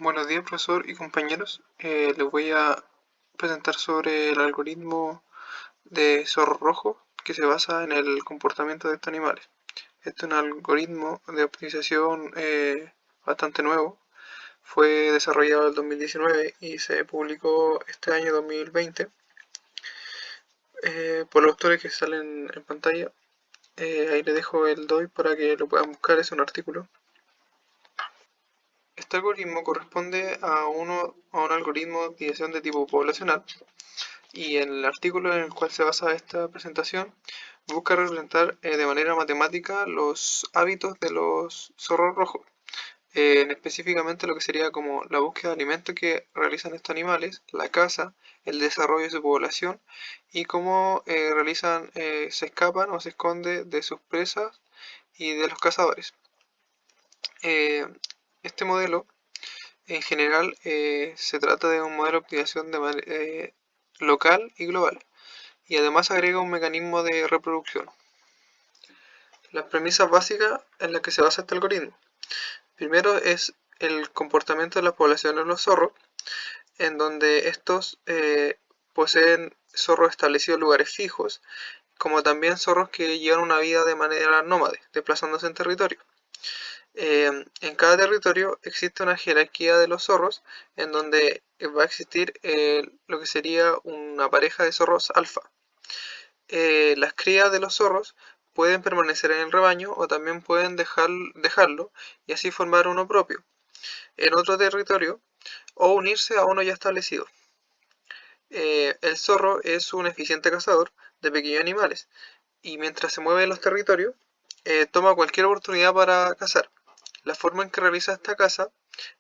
Buenos días, profesor y compañeros. Les voy a presentar sobre el algoritmo de zorro rojo que se basa en el comportamiento de estos animales. Este es un algoritmo de optimización bastante nuevo. Fue desarrollado en el 2019 y se publicó este año 2020 por los autores que salen en pantalla. Ahí les dejo el DOI para que lo puedan buscar, es un artículo. Este algoritmo corresponde a un algoritmo de optimización de tipo poblacional. Y en el artículo en el cual se basa esta presentación, busca representar de manera matemática los hábitos de los zorros rojos, específicamente lo que sería como la búsqueda de alimento que realizan estos animales, la caza, el desarrollo de su población y cómo se escapan o se esconden de sus presas y de los cazadores. Eh, este modelo en general se trata de un modelo de optimización local y global, y además agrega un mecanismo de reproducción. Las premisas básicas en las que se basa este algoritmo. Primero es el comportamiento de las poblaciones de los zorros, en donde estos poseen zorros establecidos en lugares fijos, como también zorros que llevan una vida de manera nómade, desplazándose en territorio. En cada territorio existe una jerarquía de los zorros, en donde va a existir lo que sería una pareja de zorros alfa. Las crías de los zorros pueden permanecer en el rebaño o también pueden dejarlo y así formar uno propio en otro territorio o unirse a uno ya establecido. El zorro es un eficiente cazador de pequeños animales y mientras se mueve en los territorios toma cualquier oportunidad para cazar. La forma en que realiza esta caza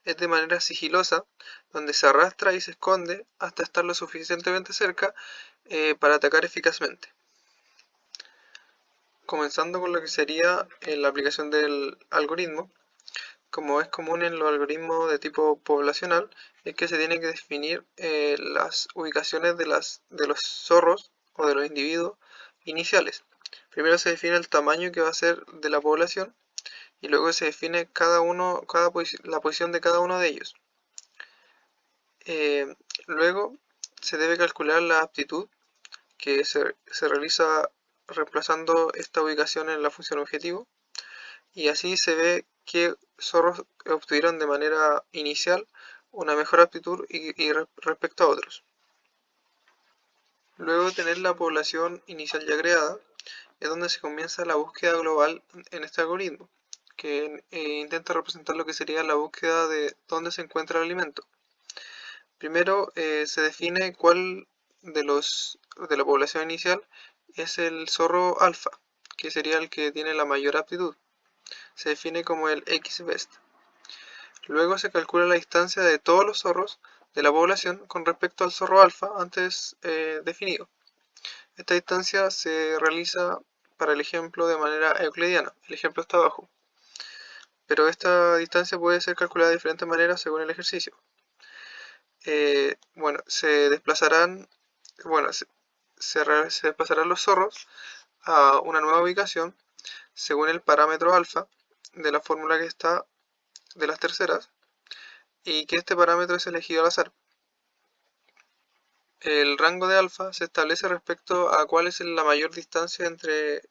es de manera sigilosa, donde se arrastra y se esconde hasta estar lo suficientemente cerca para atacar eficazmente. Comenzando con lo que sería la aplicación del algoritmo, como es común en los algoritmos de tipo poblacional, es que se tiene que definir las ubicaciones de los zorros o de los individuos iniciales. Primero se define el tamaño que va a ser de la población y luego se define la posición de cada uno de ellos. Eh, Luego se debe calcular la aptitud que se realiza reemplazando esta ubicación en la función objetivo, y así se ve que zorros obtuvieron de manera inicial una mejor aptitud respecto a otros. Luego de tener la población inicial ya creada, es donde se comienza la búsqueda global en este algoritmo, que intenta representar lo que sería la búsqueda de dónde se encuentra el alimento. Primero se define cuál de la población inicial es el zorro alfa, que sería el que tiene la mayor aptitud. Se define como el X-best. Luego se calcula la distancia de todos los zorros de la población con respecto al zorro alfa antes definido. Esta distancia se realiza para el ejemplo de manera euclidiana. El ejemplo está abajo. Pero esta distancia puede ser calculada de diferentes maneras según el ejercicio. Bueno, se desplazarán los zorros a una nueva ubicación según el parámetro alfa de la fórmula que está de las terceras, y que este parámetro es elegido al azar. El rango de alfa se establece respecto a cuál es la mayor distancia entre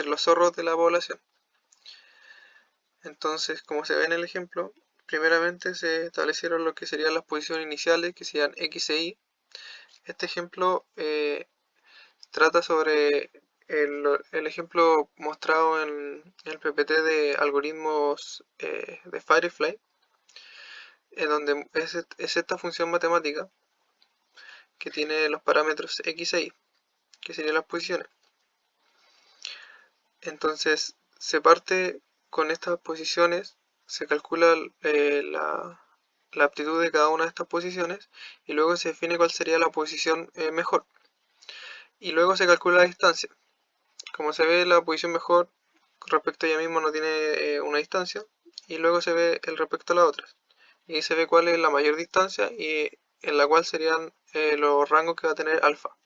los zorros de la población. Entonces, como se ve en el ejemplo, primeramente se establecieron lo que serían las posiciones iniciales, que serían X e Y. Este ejemplo trata sobre el ejemplo mostrado en el PPT de algoritmos de Firefly, en donde es esta función matemática que tiene los parámetros X e Y, que serían las posiciones. Entonces se parte con estas posiciones, se calcula la aptitud de cada una de estas posiciones y luego se define cuál sería la posición mejor. Y luego se calcula la distancia. Como se ve, la posición mejor respecto a ella misma no tiene una distancia, y luego se ve el respecto a las otras. Y ahí se ve cuál es la mayor distancia y en la cual serían los rangos que va a tener alfa.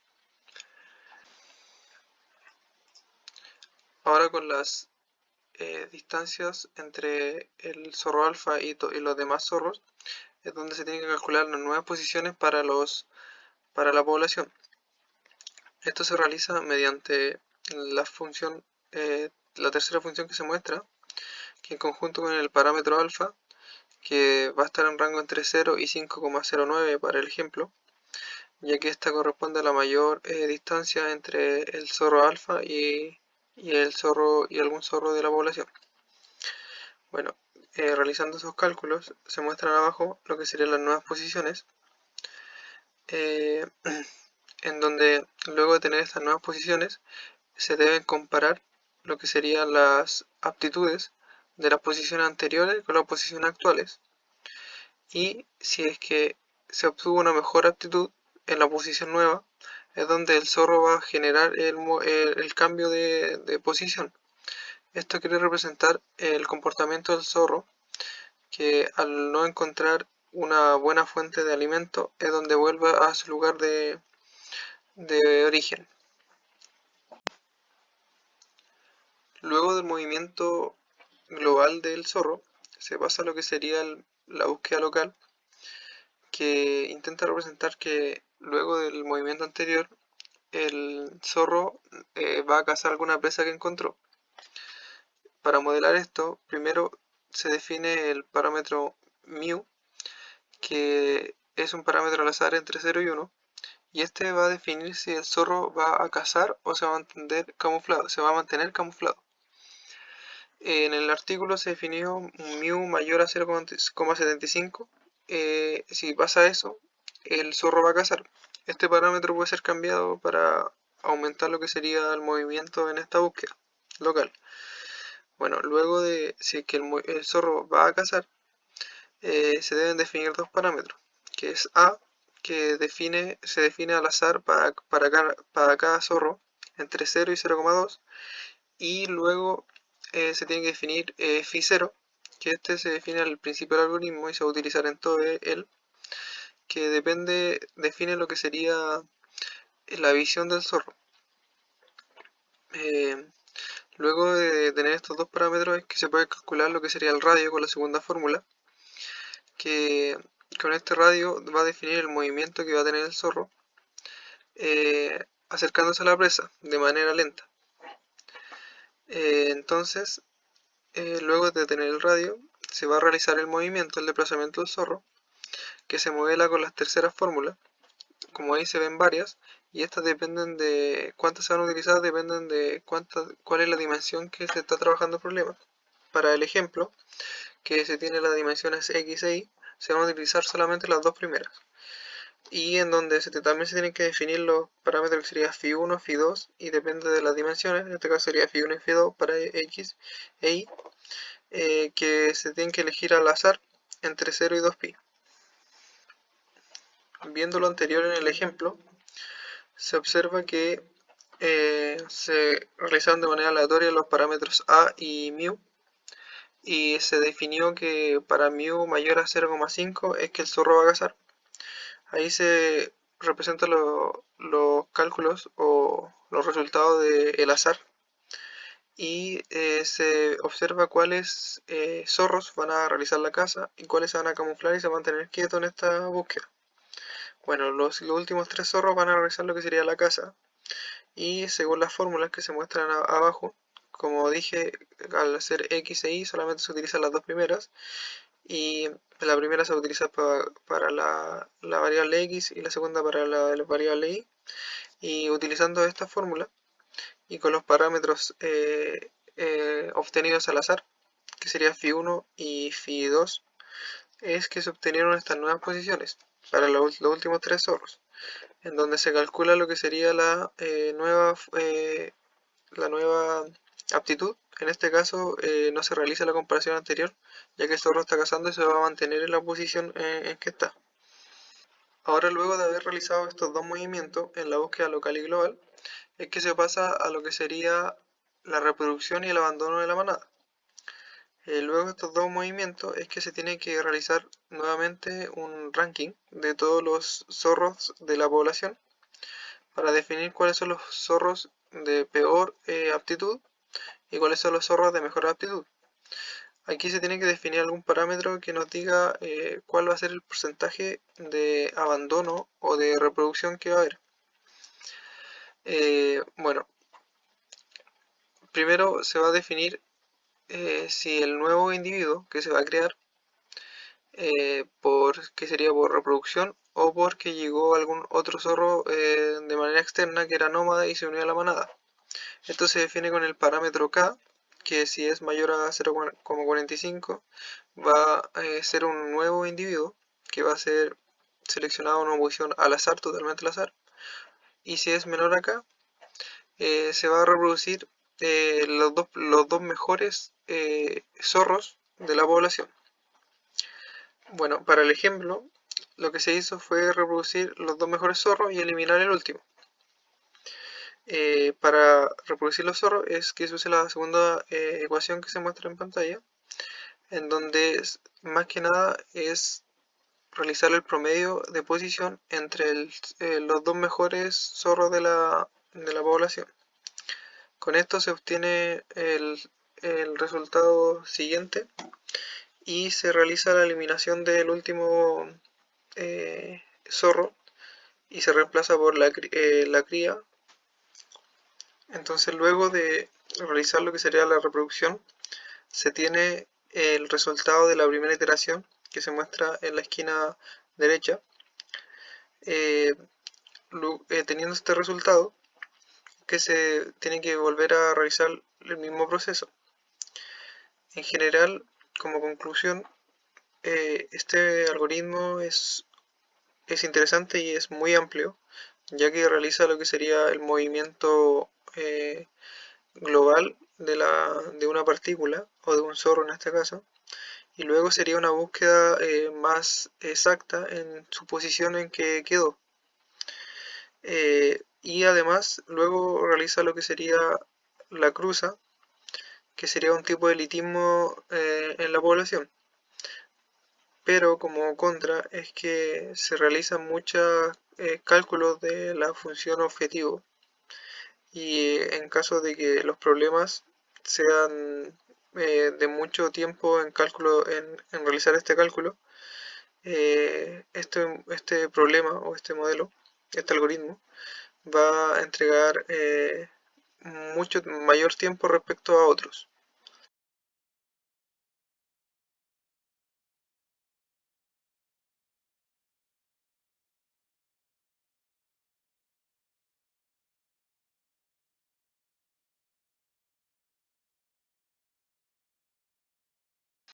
Ahora con las distancias entre el zorro alfa y los demás zorros, es donde se tienen que calcular las nuevas posiciones para la población. Esto se realiza mediante la función, la tercera función que se muestra, que en conjunto con el parámetro alfa, que va a estar en rango entre 0 y 5,09 para el ejemplo, ya que esta corresponde a la mayor distancia entre el zorro alfa y algún zorro de la población. Bueno, realizando esos cálculos se muestran abajo lo que serían las nuevas posiciones, en donde luego de tener estas nuevas posiciones se deben comparar lo que serían las aptitudes de las posiciones anteriores con las posiciones actuales, y si es que se obtuvo una mejor aptitud en la posición nueva, es donde el zorro va a generar el cambio de posición. Esto quiere representar el comportamiento del zorro, que al no encontrar una buena fuente de alimento es donde vuelve a su lugar de origen. Luego del movimiento global del zorro, se pasa a lo que sería la búsqueda local, que intenta representar que luego del movimiento anterior, el zorro va a cazar alguna presa que encontró. Para modelar esto, primero se define el parámetro μ, que es un parámetro al azar entre 0 y 1, y este va a definir si el zorro va a cazar o se va a mantener camuflado. En el artículo se definió un μ mayor a 0,75. Si pasa eso, el zorro va a cazar. Este parámetro puede ser cambiado para aumentar lo que sería el movimiento en esta búsqueda local. Bueno, luego de si es que el zorro va a cazar, se deben definir dos parámetros, que es A, que se define al azar para cada zorro entre 0 y 0,2, y luego se tiene que definir phi0, que este se define al principio del algoritmo y se va a utilizar en todo él, que define lo que sería la visión del zorro. Luego de tener estos dos parámetros es que se puede calcular lo que sería el radio con la segunda fórmula, que con este radio va a definir el movimiento que va a tener el zorro acercándose a la presa de manera lenta. Entonces, luego de tener el radio, se va a realizar el movimiento, el desplazamiento del zorro, que se modela con las terceras fórmulas. Como ahí se ven varias, y estas dependen de cuántas se van a utilizar, dependen de cuál es la dimensión que se está trabajando el problema. Para el ejemplo, que se tiene las dimensiones X e Y, se van a utilizar solamente las dos primeras. Y en donde también se tienen que definir los parámetros que sería phi1, phi2, y depende de las dimensiones, en este caso sería phi1 y phi2 para X e Y, que se tienen que elegir al azar entre 0 y 2pi. Viendo lo anterior en el ejemplo, se observa que se realizaron de manera aleatoria los parámetros A y μ, y se definió que para μ mayor a 0,5 es que el zorro va a cazar. Ahí se representan los cálculos o los resultados del azar, y se observa cuáles zorros van a realizar la caza y cuáles se van a camuflar y se van a mantener quietos en esta búsqueda. Bueno, los últimos tres zorros van a realizar lo que sería la caza, y según las fórmulas que se muestran abajo, como dije, al hacer X e Y solamente se utilizan las dos primeras, y la primera se utiliza para la variable X y la segunda para la variable Y, y utilizando esta fórmula y con los parámetros obtenidos al azar, que sería phi1 y phi2, es que se obtenieron estas nuevas posiciones para los últimos tres zorros, en donde se calcula lo que sería la nueva aptitud. En este caso no se realiza la comparación anterior, ya que el zorro está cazando y se va a mantener en la posición en que está. Ahora, luego de haber realizado estos dos movimientos en la búsqueda local y global, es que se pasa a lo que sería la reproducción y el abandono de la manada. Luego de estos dos movimientos es que se tiene que realizar nuevamente un ranking de todos los zorros de la población para definir cuáles son los zorros de peor aptitud y cuáles son los zorros de mejor aptitud. Aquí se tiene que definir algún parámetro que nos diga cuál va a ser el porcentaje de abandono o de reproducción que va a haber. Bueno, primero se va a definir si el nuevo individuo que se va a crear, que sería por reproducción o porque llegó algún otro zorro de manera externa que era nómada y se unió a la manada. Esto se define con el parámetro K, que si es mayor a 0,45 va a ser un nuevo individuo que va a ser seleccionado en una posición al azar, totalmente al azar, y si es menor a K, se va a reproducir los dos mejores zorros de la población. Bueno, para el ejemplo, lo que se hizo fue reproducir los dos mejores zorros y eliminar el último. Para reproducir los zorros es que se use la segunda ecuación que se muestra en pantalla, en donde más que nada es realizar el promedio de posición entre los dos mejores zorros de la población. Con esto se obtiene el resultado siguiente y se realiza la eliminación del último zorro y se reemplaza por la cría. Entonces luego de realizar lo que sería la reproducción, se tiene el resultado de la primera iteración que se muestra en la esquina derecha. Eh, Teniendo este resultado, que se tiene que volver a realizar el mismo proceso. En general, como conclusión, este algoritmo es interesante y es muy amplio, ya que realiza lo que sería el movimiento global de una partícula, o de un zorro en este caso, y luego sería una búsqueda más exacta en su posición en que quedó. Y además luego realiza lo que sería la cruza, que sería un tipo de elitismo en la población. Pero como contra es que se realizan muchos cálculos de la función objetivo y en caso de que los problemas sean de mucho tiempo en cálculo en realizar este cálculo, este problema o este modelo, este algoritmo, va a entregar mucho mayor tiempo respecto a otros.